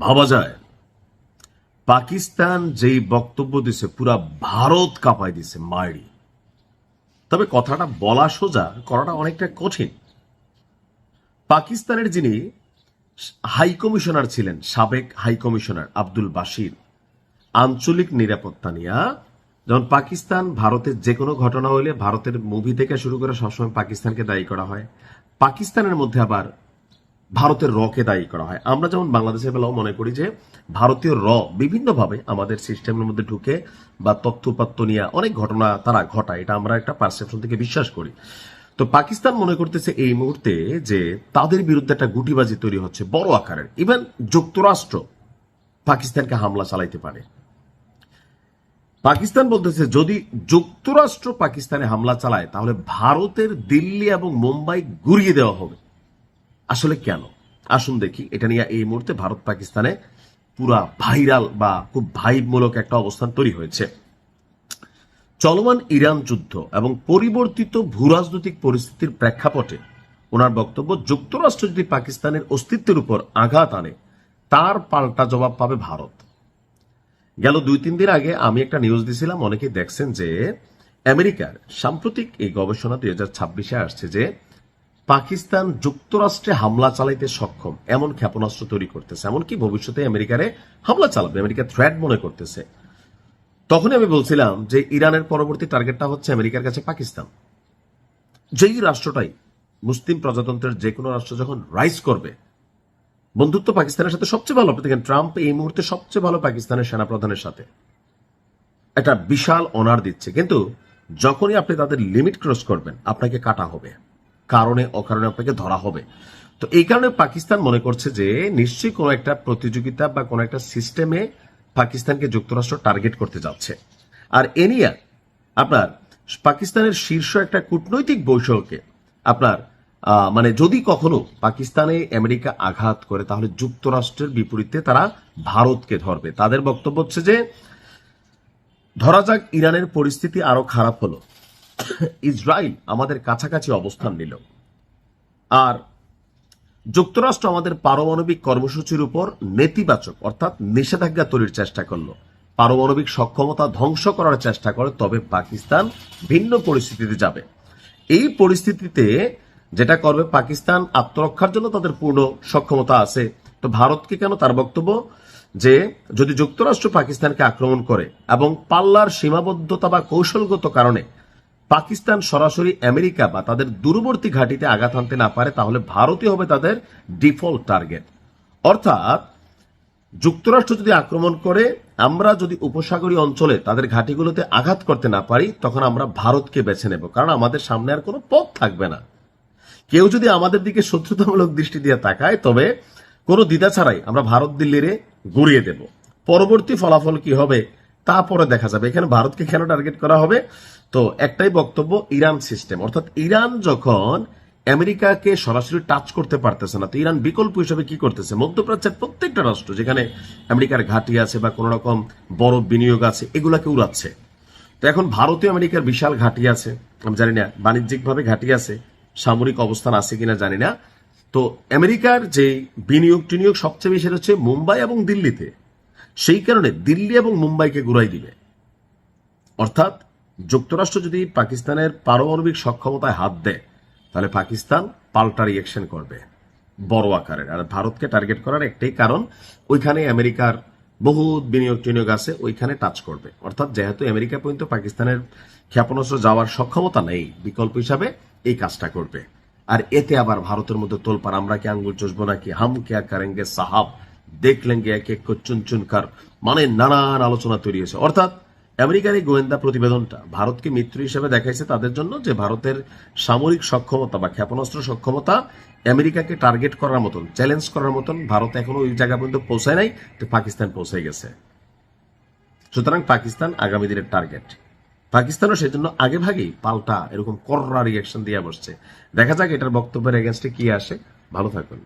ভাবা যায় পাকিস্তান যেই বক্তব্য দিছে পুরা ভারত কাঁপাই দিছে মারি। তবে কথাটা বলা সোজা, করাটা অনেকটা কঠিন। পাকিস্তানের যিনি হাই কমিশনার ছিলেন, সাবেক হাই কমিশনার আব্দুল বাশির, আঞ্চলিক নিরাপত্তা নিয়ে, যেমন পাকিস্তান ভারতের যে কোনো ঘটনা হইলে ভারতের মুভি থেকে শুরু করে সবসময় পাকিস্তানকে দায়ী করা হয়। পাকিস্তানের মধ্যে আবার ভারতের রকে দায়ী করা হয়। আমরা যেমন বাংলাদেশের বেলাও মনে করি যে ভারতীয় বিভিন্নভাবে আমাদের সিস্টেমের মধ্যে ঢুকে বা তথ্যপাত্য নিয়ে অনেক ঘটনা তারা ঘটায়, এটা আমরা একটা পারসেপশন থেকে বিশ্বাস করি। তো পাকিস্তান মনে করতেছে এই মুহূর্তে যে তাদের বিরুদ্ধে একটা গুটিবাজি তৈরি হচ্ছে বড় আকারের। ইভেন যুক্তরাষ্ট্র পাকিস্তানকে হামলা চালাইতে পারে। পাকিস্তান বলতেছে যদি যুক্তরাষ্ট্র পাকিস্তানে হামলা চালায় তাহলে ভারতের দিল্লি এবং মুম্বাই গুড়িয়ে দেওয়া হবে। আসলে কেন? আসুন দেখি। এটা নিয়ে এই মুহূর্তে ভারত পাকিস্তানে পুরা ভাইরাল বা খুব ভাইবমূলক একটা অবস্থান তৈরি হয়েছে। চলমান ইরান যুদ্ধ এবং পরিবর্তিত ভূরাজনৈতিক পরিস্থিতির প্রেক্ষাপটে ওনার বক্তব্য, যুক্তরাষ্ট্র যদি পাকিস্তানের অস্তিত্বের উপর আঘাত আনে তার পাল্টা জবাব পাবে ভারত। গেল 2-3 দিন আগে আমি একটা নিউজ দিছিলাম, অনেকে দেখছেন, যে আমেরিকার সাম্প্রতিক এই গবেষণা 2026-এ আসছে যে পাকিস্তান যুক্তরাষ্ট্রে হামলা চালাইতে সক্ষম এমন ক্ষেপণাস্ত্র তৈরি করতেছে, এমনকি ভবিষ্যতে আমেরিকারে হামলা চালাবে, আমেরিকা থ্রেট মনে করতেছে। তখনই আমি বলছিলাম যে ইরানের পরবর্তী টার্গেটটা হচ্ছে আমেরিকার কাছে পাকিস্তান। যেই রাষ্ট্রটাই মুসলিম প্রজাতন্ত্রের যে কোনো রাষ্ট্র যখন রাইজ করবে, বন্ধুত্ব পাকিস্তানের সাথে সবচেয়ে ভালো। দেখেন ট্রাম্প এই মুহূর্তে সবচেয়ে ভালো পাকিস্তানের সেনাপ্রধানের সাথে একটা বিশাল অনার দিচ্ছে, কিন্তু যখনই আপনি তাদের লিমিট ক্রস করবেন আপনাকে কাটা হবে, কারণে অকারণে আপনাকে ধরা হবে। তো এই কারণে পাকিস্তান মনে করছে যে নিশ্চয়ই কোনো একটা প্রতিযোগিতা বা কোনো একটা সিস্টেমে পাকিস্তানকে যুক্তরাষ্ট্র টার্গেট করতে যাচ্ছে। আর এ নিয়ে আপনার পাকিস্তানের শীর্ষ একটা কূটনৈতিক বৈঠকে আপনার মানে যদি কখনো পাকিস্তানে আমেরিকা আঘাত করে তাহলে যুক্তরাষ্ট্রের বিপরীতে তারা ভারতকে ধরবে। তাদের বক্তব্য হচ্ছে যে ধরা যাক ইরানের পরিস্থিতি আরো খারাপ হলো, ইসরায়েল আমাদের কাছাকাছি অবস্থান নিল, আর যুক্তরাষ্ট্র আমাদের পারমাণবিক কর্মসূচির উপর নেতিবাচক অর্থাৎ নিষেধাজ্ঞা তৈরির চেষ্টা করলো, পারমাণবিক সক্ষমতা ধ্বংস করার চেষ্টা করে, তবে পাকিস্তান ভিন্ন পরিস্থিতিতে যাবে। এই পরিস্থিতিতে যেটা করবে পাকিস্তান, আত্মরক্ষার জন্য তাদের পূর্ণ সক্ষমতা আছে। তো ভারতকে কেন? তার বক্তব্য যে যদি যুক্তরাষ্ট্র পাকিস্তানকে আক্রমণ করে এবং পাল্লার সীমাবদ্ধতা বা কৌশলগত কারণে পাকিস্তান সরাসরি আমেরিকা বা তাদের দূরবর্তী ঘাঁটিতে আঘাত হানতে না পারে তাহলে ভারতই হবে তাদের ডিফল্ট টার্গেট। অর্থাৎ যুক্তরাষ্ট্র যদি আক্রমণ করে, আমরা যদি উপসাগরীয় অঞ্চলে তাদের ঘাঁটিগুলোতে আঘাত করতে না পারি, তখন আমরা ভারতকে বেছে নেব, কারণ আমাদের সামনে আর কোনো পথ থাকবে না। কেউ যদি আমাদের দিকে শত্রুতামূলক দৃষ্টি দিয়ে তাকায় তবে কোনো দ্বিধা ছাড়াই আমরা ভারত দিল্লিরে গুড়িয়ে দেব। পরবর্তী ফলাফল কি হবে তারপরে দেখা যাবে। এখানে ভারতকে কেন টার্গেট করা হবে? তো একটাই বক্তব্য, ইরান সিস্টেম, অর্থাৎ ইরান যখন আমেরিকাকে সরাসরি টাচ করতে পারতেছে না, তো ইরান বিকল্প হিসেবে কি করতেছে? মধ্যপ্রাচ্যের প্রত্যেকটা রাষ্ট্র যেখানে আমেরিকার ঘাঁটি আছে বা কোন রকম বড় বিনিয়োগ আছে এগুলাকে উড়াচ্ছে। তো এখন ভারতীয় আমেরিকার বিশাল ঘাঁটি আছে, আমি জানি না বাণিজ্যিকভাবে ঘাঁটি আছে, সামরিক অবস্থান আছে কিনা জানি না। তো আমেরিকার যে বিনিয়োগ টিনিয়োগ সবচেয়ে বেশি হচ্ছে মুম্বাই এবং দিল্লিতে, সেই কারণে দিল্লি এবং মুম্বাইকে ঘুরাই দিবে। অর্থাৎ যুক্তরাষ্ট্র যদি পাকিস্তানের পারমাণবিক সক্ষমতায় হাত দেয় তাহলে পাকিস্তান পাল্টা রিয়েকশন করবে বড় আকারের। আর ভারতকে টার্গেট করার একটাই কারণ, ওইখানে আমেরিকার বহুত বিনিয়োগ টিনিয়োগ আছে, ওইখানে টাচ করবে। অর্থাৎ যেহেতু আমেরিকা পর্যন্ত পাকিস্তানের ক্ষেপণাস্ত্র যাওয়ার সক্ষমতা নেই, বিকল্প হিসাবে এই কাজটা করবে। আর এতে আবার ভারতের মধ্যে তোলপাড়, আমরা কি আঙ্গুল চষবো নাকি, হাম কেয়া করেঙ্গে সাহাব, দেখ লেঙ্গে এক এক চুন চুন কার, মানে নানান আলোচনা তৈরি হয়েছে। অর্থাৎ আমেরিকার এই গোয়েন্দা প্রতিবেদনটা ভারতকে মিত্র হিসেবে দেখাইছে তাদের জন্য, যে ভারতের সামরিক সক্ষমতা বা ক্ষেপণাস্ত্র সক্ষমতা আমেরিকাকে টার্গেট করার মতন, চ্যালেঞ্জ করার মতন ভারত এখনো ওই জায়গা পর্যন্ত পৌঁছায় নাই, তো পাকিস্তান পৌঁছে গেছে। সুতরাং পাকিস্তান আগামী দিনের টার্গেট। পাকিস্তানও সেই জন্য আগে ভাগেই পাল্টা এরকম কড়া রিয়াকশন দিয়ে বসছে। দেখা যাক এটার বক্তব্যের এগেনস্টে কি আসে। ভালো থাকবেন।